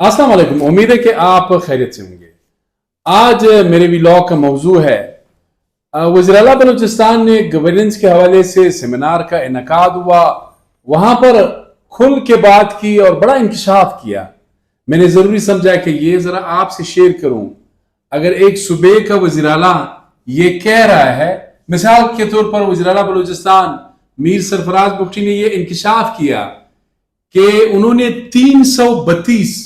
अस्सलाम वालेकुम। उम्मीद है कि आप खैरियत से होंगे। आज मेरे व्लॉग का मौजू है वज़ीर-ए-आला बलूचिस्तान ने गवर्नेंस के हवाले से सेमिनार का इनेकाद हुआ, वहां पर खुल के बात की और बड़ा इंकशाफ किया। मैंने जरूरी समझा कि ये जरा आपसे शेयर करूं। अगर एक सूबे का वज़ीर-ए-आला ये कह रहा है, मिसाल के तौर पर वज़ीर-ए-आला बलूचिस्तान मीर सरफराज बुगटी ने ये इंकशाफ किया कि उन्होंने 332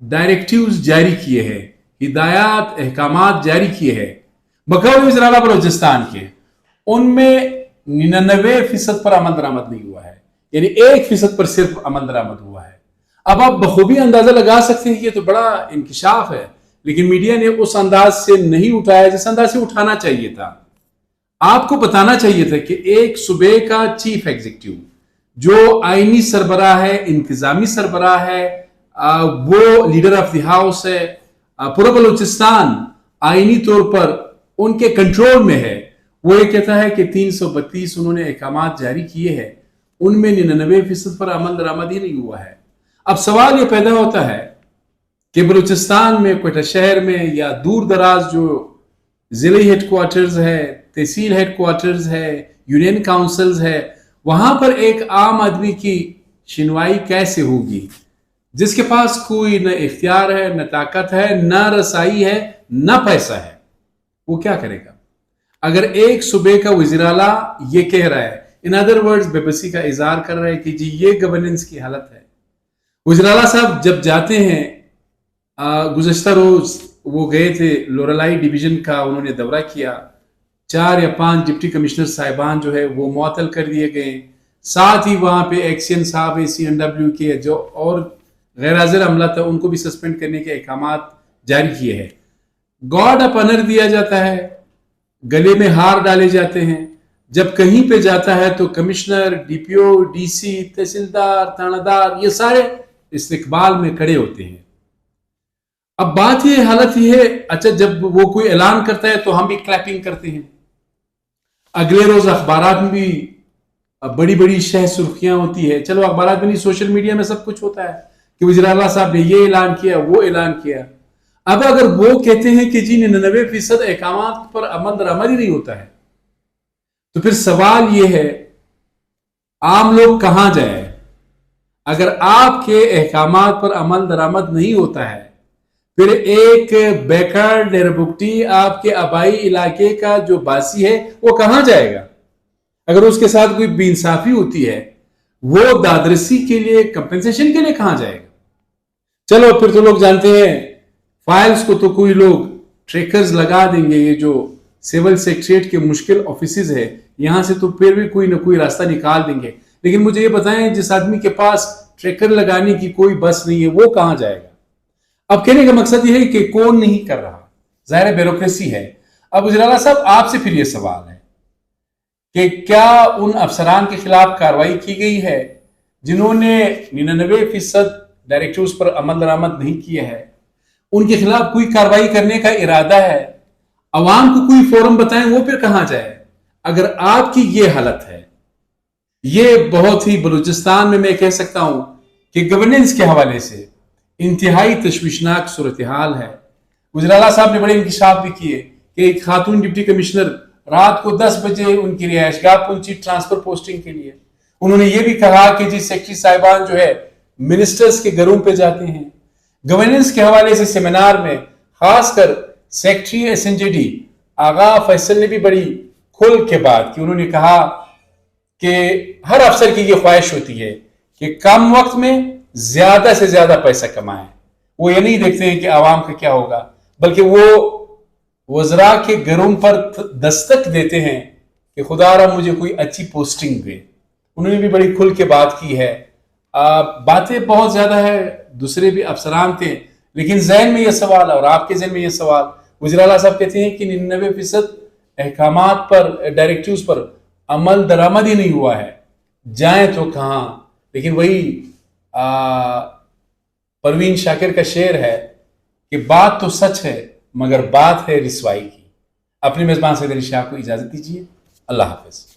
डायरेक्टिव्स जारी किए हैं, हिदायत अहकामात जारी किए हैं बकौल वज़ीर-ए-आला बलूचिस्तान के। उनमें 99% पर अमल दरामद नहीं हुआ है, यानी 1% पर सिर्फ अमल दरामद हुआ है। अब आप बखूबी अंदाजा लगा सकते हैं कि ये तो बड़ा इंकशाफ है, लेकिन मीडिया ने उस अंदाज से नहीं उठाया जिस अंदाज से उठाना चाहिए था। आपको बताना चाहिए था कि एक सूबे का चीफ एग्जीक्यूटिव जो आईनी सरबराह है, इंतजामी सरबराह है, वो लीडर ऑफ द हाउस है, पूरा बलूचिस्तान आईनी तौर पर उनके कंट्रोल में है। वो ये कहता है कि 332 उन्होंने अहकामात जारी किए हैं, उनमें 99% पर अमल दरामद ही नहीं हुआ है। अब सवाल ये पैदा होता है कि बलूचिस्तान में क्वेटा शहर में या दूर दराज जो जिले हेडक्वार्टर्स है, तहसील हेडक्वार्टर्स है, यूनियन काउंसिल्स है, वहां पर एक आम आदमी की सुनवाई कैसे होगी जिसके पास कोई न इख्तियार है, न ताकत है, न रसाई है, न पैसा है? वो क्या करेगा? अगर एक सूबे का वज़ीर-ए-आला ये कह रहा है, इन अदर वर्ड्स बेबसी का इजहार कर रहा है कि जी ये गवर्नेंस की हालत है। वज़ीर-ए-आला साहब जब जाते हैं, गुज़श्ता रोज वो गए थे लोरलाई डिवीजन का, उन्होंने दौरा किया। 4 या 5 डिप्टी कमिश्नर साहिबान जो है वो मुअत्तल कर दिए गए। साथ ही वहां पे एक्सियन साहब CNW के जो और गैर हाजिर अमला था उनको भी सस्पेंड करने के अहकामात जारी किए हैं। गॉड ऑफ ऑनर दिया जाता है, गले में हार डाले जाते हैं। जब कहीं पे जाता है तो कमिश्नर, DPO, DC, तहसीलदार, थानादार ये सारे इस्तकबाल में खड़े होते हैं। अब बात ये हालत ये है, अच्छा जब वो कोई ऐलान करता है तो हम भी क्लैपिंग करते हैं। अगले रोज अखबारात में भी बड़ी बड़ी शह सुर्खियां होती है। चलो अखबारात में नहीं, सोशल मीडिया में सब कुछ होता है कि वज़ीर-ए-आला साहब ने ये ऐलान किया, वो ऐलान किया। अब अगर वो कहते हैं कि जी 99% अहकामात पर अमल दरामद ही नहीं होता है, तो फिर सवाल ये है आम लोग कहां जाए? अगर आपके अहकामात पर अमल दरामद नहीं होता है, फिर एक बेकार डेरबुगटी आपके आबाई इलाके का जो बासी है वो कहां जाएगा? अगर उसके साथ कोई बेइंसाफी होती है, वो दादरसी के लिए, कंपेंसेशन के लिए कहां जाएगा? चलो फिर तो लोग जानते हैं फाइल्स को तो कोई लोग ट्रैकर्स लगा देंगे। ये जो सिविल सेक्रेटरीट के मुश्किल ऑफिसेज है, यहां से तो फिर भी कोई ना कोई रास्ता निकाल देंगे। लेकिन मुझे ये बताएं, जिस आदमी के पास ट्रैकर लगाने की कोई बस नहीं है, वो कहां जाएगा? अब कहने का मकसद ये है कि कौन नहीं कर रहा, जाहिर ब्यूरोक्रेसी है। अब वज़ीर-ए-आला साहब आपसे फिर ये सवाल है कि क्या उन अफसरान के खिलाफ कार्रवाई की गई है जिन्होंने 99% डायरेक्टिव्स पर अमल दरामद नहीं किया है? उनके खिलाफ कोई कार्रवाई करने का इरादा है? अवाम को कोई फोरम बताएं, वो फिर कहां जाए? अगर आपकी ये हालत है, ये बहुत ही बलूचिस्तान में मैं कह सकता हूं कि गवर्नेंस के हवाले से इंतहाई तशवीशनाक सूरत हाल है। वज़ीर-ए-आला साहब ने बड़े इंकशाफ भी किए कि एक खातून डिप्टी कमिश्नर रात को 10 बजे उनकी रिहायशगाह पहुंची ट्रांसफर पोस्टिंग के लिए। उन्होंने ये भी कहा कि जी सेक्रेटरी साहिबान जो है मिनिस्टर्स के घरों पे जाते हैं। गवर्नेंस के हवाले से सेमिनार में खासकर सेक्रेटरी SNJD आगा फैसल ने भी बड़ी खुल के बात की। उन्होंने कहा कि हर अफसर की ये ख्वाहिश होती है कि कम वक्त में ज्यादा से ज्यादा पैसा कमाएं। वो ये नहीं देखते हैं कि आवाम का क्या होगा, बल्कि वो वज़रा के घरों पर दस्तक देते हैं कि खुदारा मुझे कोई अच्छी पोस्टिंग दे। उन्होंने भी बड़ी खुल के बात की है। बातें बहुत ज्यादा है, दूसरे भी अफसरान थे, लेकिन जहन में यह सवाल और आपके जहन में यह सवाल, वज़ीर-ए-आला साहब कहते हैं कि 99% अहकामात पर, डायरेक्टिव्स पर अमल दरामद ही नहीं हुआ है, जाए तो कहां? लेकिन वही परवीन शाकिर का शेर है कि बात तो सच है मगर बात है रिसवाई की। अपने मेजबान सैयद अली शाह को इजाजत दीजिए। अल्लाह हाफिज।